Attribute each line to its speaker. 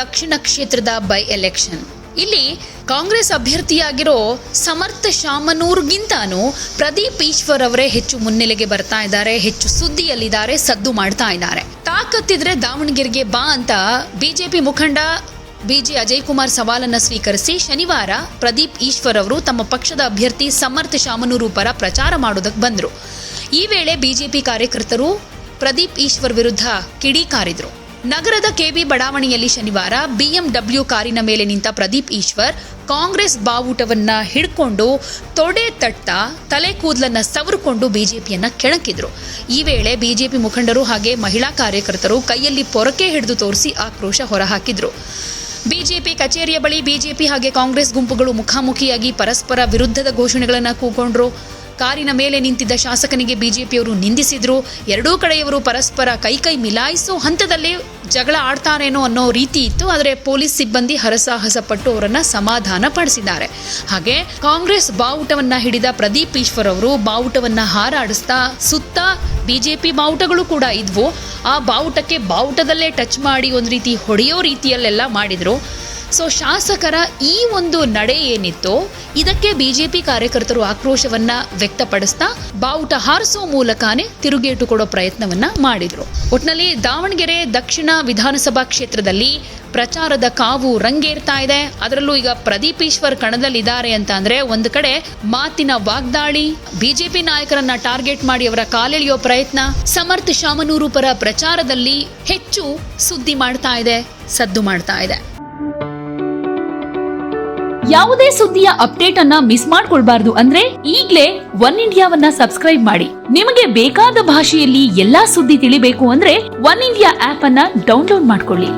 Speaker 1: ದಕ್ಷಿಣ ಕ್ಷೇತ್ರದ by election. ಇಲ್ಲಿ ಕಾಂಗ್ರೆಸ್ ಅಭ್ಯರ್ಥಿಯಾಗಿರೋ ಸಮರ್ಥ ಶಾಮನೂರ್ಗಿಂತಾನು ಪ್ರದೀಪ್ ಈಶ್ವರ್ ಅವರೇ ಹೆಚ್ಚು ಮುನ್ನೆಲೆಗೆ ಬರ್ತಾ ಇದ್ದಾರೆ, ಹೆಚ್ಚು ಸುದ್ದಿಯಲ್ಲಿದ್ದಾರೆ, ಸದ್ದು ಮಾಡ್ತಾ ಇದ್ದಾರೆ. ತಾಕತ್ತಿದ್ರೆ ದಾವಣಗೆರೆಗೆ ಬಾ ಅಂತ ಬಿಜೆಪಿ ಮುಖಂಡ ಬಿಜಿ ಅಜಯ್ ಕುಮಾರ್ ಸವಾಲನ್ನ ಸ್ವೀಕರಿಸಿ ಶನಿವಾರ ಪ್ರದೀಪ್ ಈಶ್ವರ್ ಅವರು ತಮ್ಮ ಪಕ್ಷದ ಅಭ್ಯರ್ಥಿ ಸಮರ್ಥ ಶಾಮನೂರು ಪರ ಪ್ರಚಾರ ಮಾಡೋದಕ್ಕೆ ಬಂದರು. ಈ ವೇಳೆ ಬಿಜೆಪಿ ಕಾರ್ಯಕರ್ತರು ಪ್ರದೀಪ್ ಈಶ್ವರ್ ವಿರುದ್ಧ ಕಿಡಿಕಾರಿದ್ರು. ನಗರದ ಕೆಬಿ ಬಡಾವಣೆಯಲ್ಲಿ ಶನಿವಾರ ಬಿಎಂಡಬ್ಲ್ಯೂ ಕಾರಿನ ಮೇಲೆ ನಿಂತ ಪ್ರದೀಪ್ ಈಶ್ವರ್ ಕಾಂಗ್ರೆಸ್ ಬಾವುಟವನ್ನ ಹಿಡ್ಕೊಂಡು ತೊಡೆ ತಟ್ತಾ ತಲೆ ಕೂದಲನ್ನ ಸವರ್ಕೊಂಡು ಬಿಜೆಪಿಯನ್ನ ಕೆಣಕಿದ್ರು. ಈ ವೇಳೆ ಬಿಜೆಪಿ ಮುಖಂಡರು ಹಾಗೆ ಮಹಿಳಾ ಕಾರ್ಯಕರ್ತರು ಕೈಯಲ್ಲಿ ಪೊರಕೆ ಹಿಡಿದು ತೋರಿಸಿ ಆಕ್ರೋಶ ಹೊರಹಾಕಿದ್ರು. ಬಿಜೆಪಿ ಕಚೇರಿಯ ಬಳಿ ಬಿಜೆಪಿ ಹಾಗೆ ಕಾಂಗ್ರೆಸ್ ಗುಂಪುಗಳು ಮುಖಾಮುಖಿಯಾಗಿ ಪರಸ್ಪರ ವಿರುದ್ಧದ ಘೋಷಣೆಗಳನ್ನು ಕೂಗೊಂಡ್ರು. ಕಾರಿನ ಮೇಲೆ ನಿಂತಿದ್ದ ಶಾಸಕನಿಗೆ ಬಿಜೆಪಿಯವರು ನಿಂದಿಸಿದ್ರು. ಎರಡೂ ಕಡೆಯವರು ಪರಸ್ಪರ ಕೈ ಮಿಲಾಯಿಸೋ ಹಂತದಲ್ಲಿ ಜಗಳ ಆಡ್ತಾರೇನೋ ಅನ್ನೋ ರೀತಿ ಇತ್ತು. ಆದರೆ ಪೊಲೀಸ್ ಸಿಬ್ಬಂದಿ ಹರಸಾಹಸ ಪಟ್ಟು ಅವರನ್ನ ಸಮಾಧಾನ ಪಡಿಸಿದ್ದಾರೆ. ಹಾಗೆ ಕಾಂಗ್ರೆಸ್ ಬಾವುಟವನ್ನ ಹಿಡಿದ ಪ್ರದೀಪ್ ಈಶ್ವರ್ ಅವರು ಬಾವುಟವನ್ನ ಹಾರಾಡಿಸ್ತಾ ಸುತ್ತ ಬಿಜೆಪಿ ಬಾವುಟಗಳು ಕೂಡ ಇದ್ವು. ಆ ಬಾವುಟಕ್ಕೆ ಬಾವುಟದಲ್ಲೇ ಟಚ್ ಮಾಡಿ ಒಂದು ರೀತಿ ಹೊಡೆಯೋ ರೀತಿಯಲ್ಲೆಲ್ಲ ಮಾಡಿದ್ರು. ಸೊ ಶಾಸಕರ ಈ ಒಂದು ನಡೆ ಏನಿತ್ತು ಇದಕ್ಕೆ ಬಿಜೆಪಿ ಕಾರ್ಯಕರ್ತರು ಆಕ್ರೋಶವನ್ನ ವ್ಯಕ್ತಪಡಿಸ್ತಾ ಬಾವುಟ ಹಾರಿಸೋ ಮೂಲಕನೇ ತಿರುಗೇಟು ಕೊಡೋ ಪ್ರಯತ್ನವನ್ನ ಮಾಡಿದ್ರು. ಒಟ್ನಲ್ಲಿ ದಾವಣಗೆರೆ ದಕ್ಷಿಣ ವಿಧಾನಸಭಾ ಕ್ಷೇತ್ರದಲ್ಲಿ ಪ್ರಚಾರದ ಕಾವು ರಂಗೇರ್ತಾ ಇದೆ. ಅದರಲ್ಲೂ ಈಗ ಪ್ರದೀಪ್ ಈಶ್ವರ್ ಕಣದಲ್ಲಿದ್ದಾರೆ ಅಂತ ಅಂದ್ರೆ ಒಂದು ಕಡೆ ಮಾತಿನ ವಾಗ್ದಾಳಿ, ಬಿಜೆಪಿ ನಾಯಕರನ್ನ ಟಾರ್ಗೆಟ್ ಮಾಡಿ ಅವರ ಕಾಲೆಳೆಯೋ ಪ್ರಯತ್ನ, ಸಮರ್ಥ ಶಾಮನೂರು ಪರ ಪ್ರಚಾರದಲ್ಲಿ ಹೆಚ್ಚು ಸುದ್ದಿ ಮಾಡ್ತಾ ಇದೆ, ಸದ್ದು ಮಾಡ್ತಾ ಇದೆ.
Speaker 2: ಯಾವುದೇ ಸುದ್ದಿಯ ಅಪ್ಡೇಟ್ ಅನ್ನ ಮಿಸ್ ಮಾಡ್ಕೊಳ್ಬಾರ್ದು ಅಂದ್ರೆ ಈಗ್ಲೇ ಒನ್ ಇಂಡಿಯಾವನ್ನ ಸಬ್ಸ್ಕ್ರೈಬ್ ಮಾಡಿ. ನಿಮಗೆ ಬೇಕಾದ ಭಾಷೆಯಲ್ಲಿ ಎಲ್ಲಾ ಸುದ್ದಿ ತಿಳಿಬೇಕು ಅಂದ್ರೆ ಒನ್ ಇಂಡಿಯಾ ಆಪ್ ಅನ್ನ ಡೌನ್ಲೋಡ್ ಮಾಡ್ಕೊಳ್ಳಿ.